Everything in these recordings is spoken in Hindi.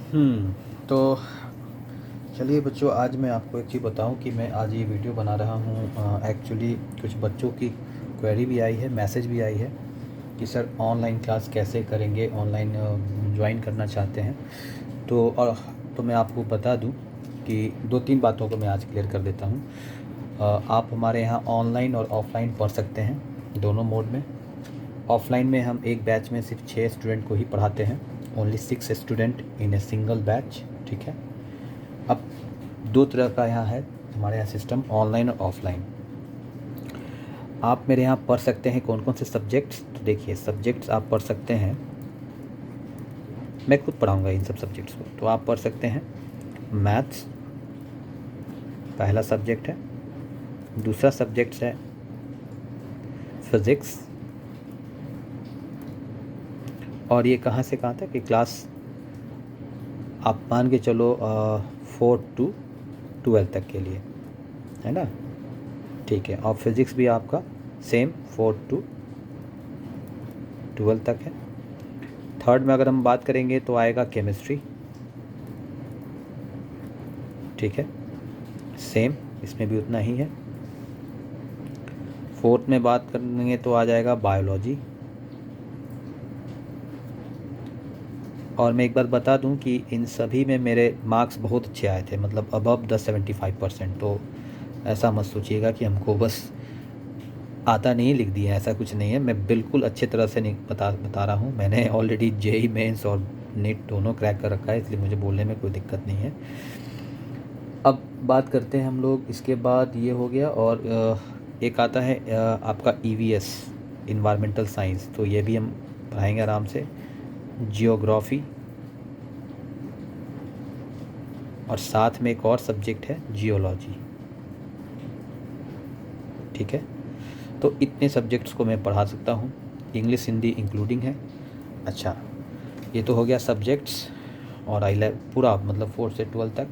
तो चलिए बच्चों, आज मैं आपको एक चीज़ बताऊं कि मैं आज ये वीडियो बना रहा हूं। एक्चुअली कुछ बच्चों की क्वेरी भी आई है, मैसेज भी आई है कि सर ऑनलाइन क्लास कैसे करेंगे, ऑनलाइन ज्वाइन करना चाहते हैं। तो मैं आपको बता दूं कि 2-3 बातों को मैं आज क्लियर कर देता हूं। आप हमारे यहाँ ऑनलाइन और ऑफ़लाइन पढ़ सकते हैं, दोनों मोड में। ऑफ़लाइन में हम एक बैच में सिर्फ 6 स्टूडेंट को ही पढ़ाते हैं, only 6 student in a single batch, ठीक है। अब 2 तरह का यहाँ है हमारे यहाँ सिस्टम, ऑनलाइन और ऑफ़लाइन। आप मेरे यहाँ पढ़ सकते हैं कौन कौन से सब्जेक्ट्स। तो देखिए, सब्जेक्ट्स आप पढ़ सकते हैं, मैं खुद पढ़ाऊँगा इन सब सब्जेक्ट्स को। तो आप पढ़ सकते हैं मैथ्स, पहला सब्जेक्ट है। दूसरा सब्जेक्ट है फिज़िक्स। और ये कहाँ से कहाँ तक कि क्लास आप मान के चलो 4 to 12 तक के लिए, है ना, ठीक है। और फिज़िक्स भी आपका सेम 4 to 12 तक है। थर्ड में अगर हम बात करेंगे तो आएगा केमिस्ट्री, ठीक है, सेम इसमें भी उतना ही है। फोर्थ में बात करेंगे तो आ जाएगा बायोलॉजी। और मैं एक बात बता दूं कि इन सभी में मेरे मार्क्स बहुत अच्छे आए थे, मतलब अबव द 75%। तो ऐसा मत सोचिएगा कि हमको बस आता नहीं लिख दिया, ऐसा कुछ नहीं है। मैं बिल्कुल अच्छे तरह से नहीं बता रहा हूँ। मैंने ऑलरेडी जेई मेंस और नेट दोनों क्रैक कर रखा है, इसलिए मुझे बोलने में कोई दिक्कत नहीं है। अब बात करते हैं हम लोग, इसके बाद ये हो गया। और एक आता है आपका ईवीएस, इन्वायरमेंटल साइंस। तो ये भी हम पढ़ाएंगे आराम से। जियोग्राफी, और साथ में एक और सब्जेक्ट है जियोलॉजी, ठीक है। तो इतने सब्जेक्ट्स को मैं पढ़ा सकता हूँ, इंग्लिश हिंदी इंक्लूडिंग है। अच्छा, ये तो हो गया सब्जेक्ट्स। और पूरा मतलब 4 से 12 तक।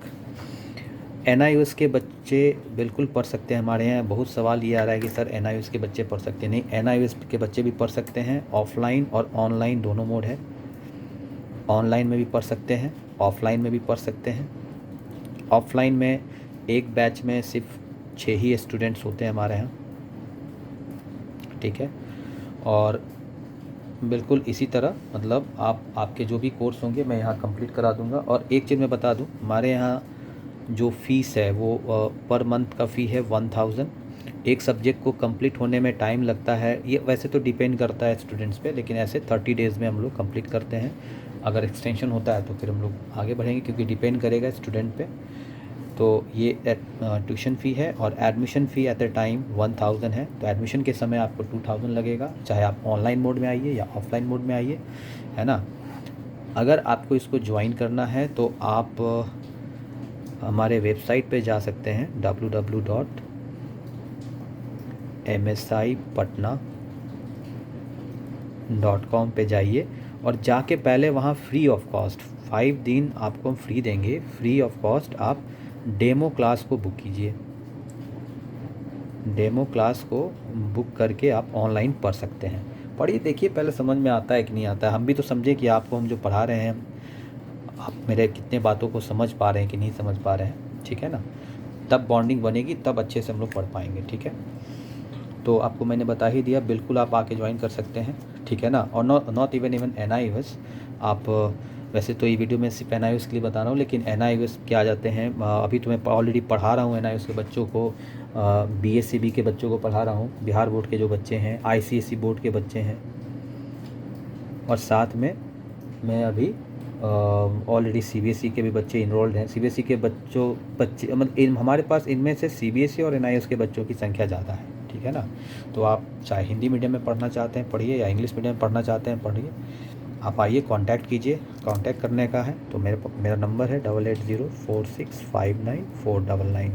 एनआईओएस के बच्चे बिल्कुल पढ़ सकते हैं हमारे यहाँ। बहुत सवाल ये आ रहा है कि सर एनआईओएस के बच्चे पढ़ सकते हैं। नहीं, एनआईओएस के बच्चे भी पढ़ सकते हैं। ऑफलाइन और ऑनलाइन दोनों मोड है। ऑनलाइन में भी पढ़ सकते हैं, ऑफलाइन में भी पढ़ सकते हैं। ऑफलाइन में एक बैच में सिर्फ 6 ही स्टूडेंट्स होते हैं हमारे यहाँ, ठीक है। और बिल्कुल इसी तरह मतलब आपके जो भी कोर्स होंगे मैं यहाँ कंप्लीट करा दूँगा। और एक चीज़ मैं बता दूँ, हमारे यहाँ जो फ़ीस है वो पर मंथ का फ़ी है 1000। एक सब्जेक्ट को कंप्लीट होने में टाइम लगता है, ये वैसे तो डिपेंड करता है स्टूडेंट्स पे, लेकिन ऐसे 30 डेज़ में हम लोग कंप्लीट करते हैं। अगर एक्सटेंशन होता है तो फिर हम लोग आगे बढ़ेंगे, क्योंकि डिपेंड करेगा स्टूडेंट पे। तो ये ट्यूशन फ़ी है। और admission fee at the time 1000 है। तो एडमिशन के समय आपको 2000 लगेगा, चाहे आप ऑनलाइन मोड में आइए या ऑफलाइन मोड में आइए, है ना। अगर आपको इसको ज्वाइन करना है तो आप हमारे वेबसाइट पे जा सकते हैं www.msipatna.com पे जाइए। और जाके पहले वहाँ फ्री ऑफ कॉस्ट 5 दिन आपको हम फ्री देंगे। फ्री ऑफ कॉस्ट आप डेमो क्लास को बुक कीजिए। डेमो क्लास को बुक करके आप ऑनलाइन पढ़ सकते हैं। पढ़िए, देखिए पहले समझ में आता है कि नहीं आता है। हम भी तो समझे कि आपको हम जो पढ़ा रहे हैं, आप मेरे कितने बातों को समझ पा रहे हैं कि नहीं समझ पा रहे हैं, ठीक है ना। तब बॉन्डिंग बनेगी, तब अच्छे से हम लोग पढ़ पाएंगे, ठीक है। तो आपको मैंने बता ही दिया, बिल्कुल आप आके ज्वाइन कर सकते हैं, ठीक है ना। और नॉट इवन एनआईओएस। आप वैसे तो ये वीडियो में सिर्फ एनआईओएस के लिए बता रहा हूँ, लेकिन एनआईओएस क्या आ जाते हैं, अभी तो मैं ऑलरेडी पढ़ा रहा हूँ एनआईओएस के बच्चों को। बीएससीबी के बच्चों को पढ़ा रहा हूँ, बिहार बोर्ड के जो बच्चे हैं, आईसीएसई बोर्ड के बच्चे हैं। और साथ में मैं अभी ऑलरेडी सीबीएसई के भी बच्चे इनरोल्ड हैं। सीबीएसई के बच्चे मतलब हमारे पास इनमें से सीबीएसई और एनआईओएस के बच्चों की संख्या ज़्यादा है, ठीक है ना। तो आप चाहे हिंदी मीडियम में पढ़ना चाहते हैं पढ़िए, या इंग्लिश मीडियम में पढ़ना चाहते हैं पढ़िए। आप आइए, कांटेक्ट कीजिए। कांटेक्ट करने का है तो मेरा नंबर है 8804659499,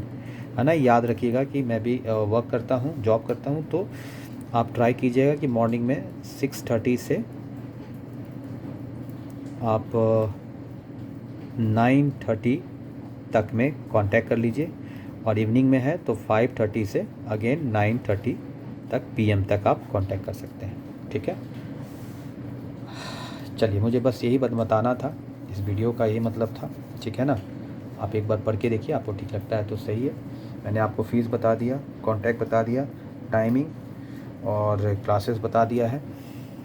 है ना। याद रखिएगा कि मैं भी वर्क करता हूँ, जॉब करता हूँ। तो आप ट्राई कीजिएगा कि मॉर्निंग में 6:30 से आप 9:30 तक में कांटेक्ट कर लीजिए। और इवनिंग में है तो 5:30 से अगेन 9:30 तक पीएम तक आप कांटेक्ट कर सकते हैं, ठीक है। चलिए, मुझे बस यही बताना था इस वीडियो का ये मतलब था, ठीक है ना। आप एक बार पढ़ के देखिए, आपको ठीक लगता है तो सही है। मैंने आपको फ़ीस बता दिया, कॉन्टैक्ट बता दिया, टाइमिंग और क्लासेस बता दिया है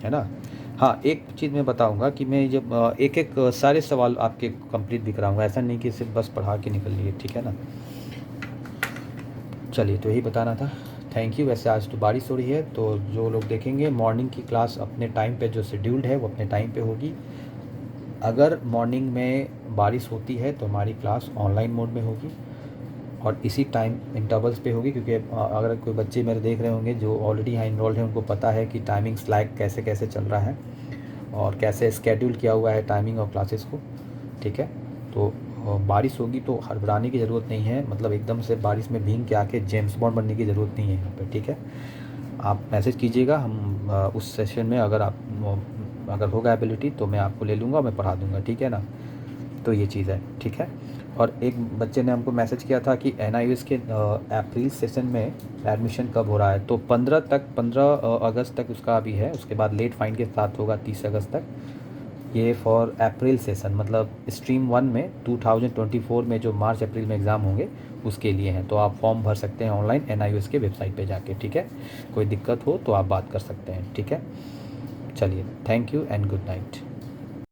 ना। हाँ, एक चीज़ मैं बताऊंगा कि मैं जब एक एक सारे सवाल आपके कंप्लीट भी कराऊंगा, ऐसा नहीं कि सिर्फ बस पढ़ा के निकल लिए, ठीक है ना। चलिए, तो यही बताना था। Thank you. वैसे आज तो बारिश हो रही है, तो जो लोग देखेंगे मॉर्निंग की क्लास अपने टाइम पे जो शेड्यूल्ड है वो अपने टाइम पे होगी। अगर मॉर्निंग में बारिश होती है तो हमारी क्लास ऑनलाइन मोड में होगी और इसी टाइम इंटरवल्स पे होगी, क्योंकि अगर कोई बच्चे मेरे देख रहे होंगे जो ऑलरेडी यहाँ इनरोल्ड हैं, उनको पता है कि टाइमिंग स्लैग कैसे कैसे चल रहा है और कैसे स्केड्यूल किया हुआ है टाइमिंग और क्लासेस को, ठीक है। तो बारिश होगी तो हड़बड़ाने की ज़रूरत नहीं है, मतलब एकदम से बारिश में भीग के आके जेम्स बॉन्ड बनने की ज़रूरत नहीं है यहाँ पे, ठीक है। आप मैसेज कीजिएगा, हम उस सेशन में अगर होगा एबिलिटी तो मैं आपको ले लूँगा, मैं पढ़ा दूँगा, ठीक है ना। तो ये चीज़ है, ठीक है। और एक बच्चे ने हमको मैसेज किया था कि NIOS के अप्रैल सेशन में एडमिशन कब हो रहा है, तो 15 अगस्त तक उसका अभी है, उसके बाद लेट फाइन के साथ होगा 30 अगस्त तक। ये फॉर अप्रैल सेशन, मतलब स्ट्रीम 1 में 2024 में जो मार्च अप्रैल में एग्ज़ाम होंगे उसके लिए हैं। तो आप फॉर्म भर सकते हैं ऑनलाइन NIOS के वेबसाइट पे जाके, ठीक है। कोई दिक्कत हो तो आप बात कर सकते हैं, ठीक है। चलिए, thank you and good night.